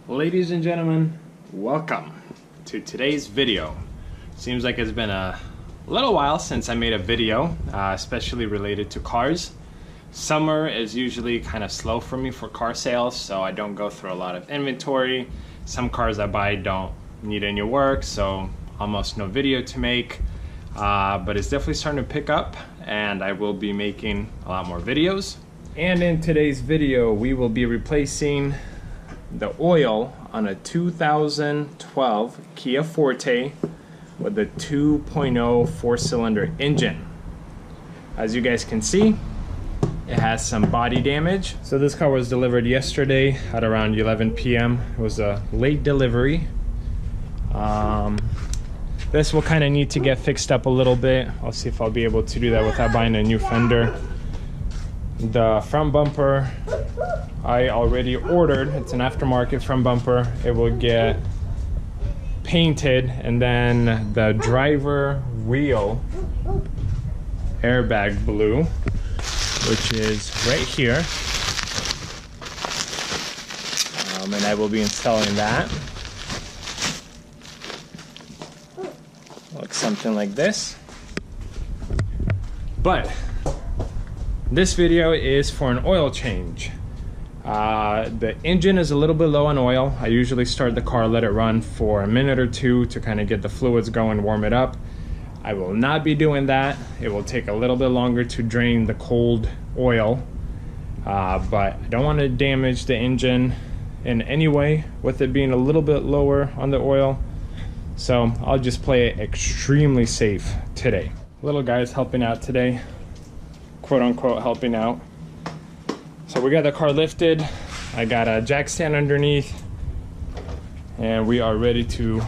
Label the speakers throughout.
Speaker 1: Ladies and gentlemen, welcome to today's video. Seems like it's been a little while since I made a video, especially related to cars. Summer is usually kind of slow for me for car sales, so I don't go through a lot of inventory. Some cars I buy don't need any work, so almost no video to make. But it's definitely starting to pick up, and I will be making a lot more videos. And in today's video, we will be replacing the oil on a 2012 Kia Forte with a 2.0 four-cylinder engine. As you guys can see, it has some body damage. So this car was delivered yesterday at around 11 p.m. It was a late delivery. This will kind of need to get fixed up a little bit. I'll see if I'll be able to do that without buying a new fender. The front bumper I already ordered. It's an aftermarket front bumper. It will get painted, and then the driver wheel airbag blue, which is right here, and I will be installing that. Looks something like this. But this video is for an oil change. The engine is a little bit low on oil. I usually start the car, let it run for a minute or two to kind of get the fluids going, warm it up. I will not be doing that. It will take a little bit longer to drain the cold oil, but I don't want to damage the engine in any way with it being a little bit lower on the oil. So I'll just play it extremely safe today. Little guy's helping out today, quote unquote helping out. So we got the car lifted. I got a jack stand underneath, and we are ready to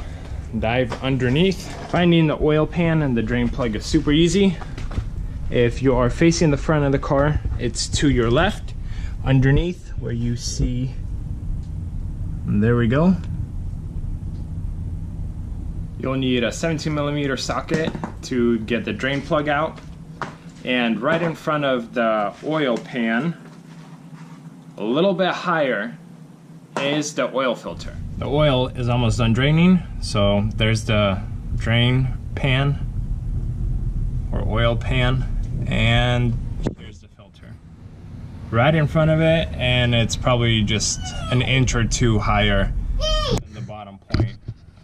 Speaker 1: dive underneath. Finding the oil pan and the drain plug is super easy. If you are facing the front of the car, it's to your left underneath where you see, there we go. You'll need a 17mm socket to get the drain plug out. And right in front of the oil pan, a little bit higher, is the oil filter. The oil is almost done draining, so there's the drain pan or oil pan, and here's the filter right in front of it, and it's probably just an inch or two higher than the bottom point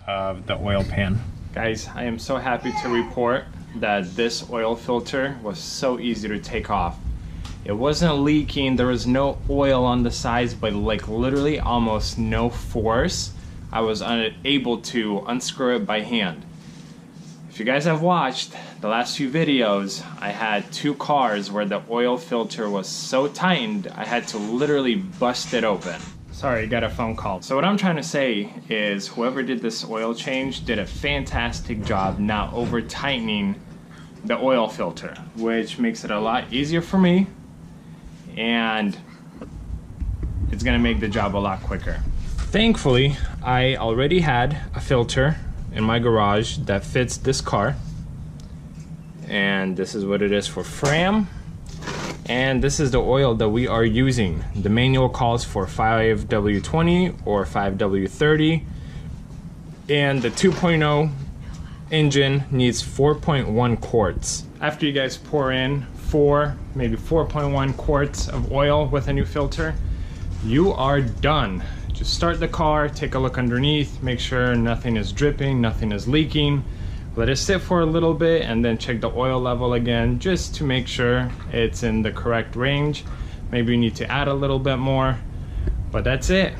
Speaker 1: of the oil pan. Guys, I am so happy to report that this oil filter was so easy to take off. It wasn't leaking, there was no oil on the sides, but like literally almost no force. I was unable to unscrew it by hand. If you guys have watched the last few videos, I had two cars where the oil filter was so tightened, I had to literally bust it open. Sorry, got a phone call. So what I'm trying to say is whoever did this oil change did a fantastic job not over tightening the oil filter, which makes it a lot easier for me, and it's gonna make the job a lot quicker. Thankfully, I already had a filter in my garage that fits this car, and this is what it is for Fram, and this is the oil that we are using. The manual calls for 5W20 or 5W30, and the 2.0 engine needs 4.1 quarts. After you guys pour in maybe 4.1 quarts of oil with a new filter, you are done. Just start the car, take a look underneath, make sure nothing is dripping, nothing is leaking. Let it sit for a little bit, and then check the oil level again just to make sure it's in the correct range. Maybe you need to add a little bit more, but that's it.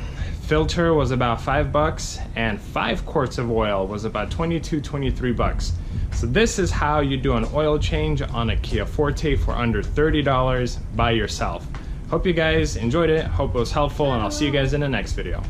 Speaker 1: Filter was about $5, and 5 quarts of oil was about $22–23. So this is how you do an oil change on a Kia Forte for under $30 by yourself. Hope you guys enjoyed it, hope it was helpful, and I'll see you guys in the next video.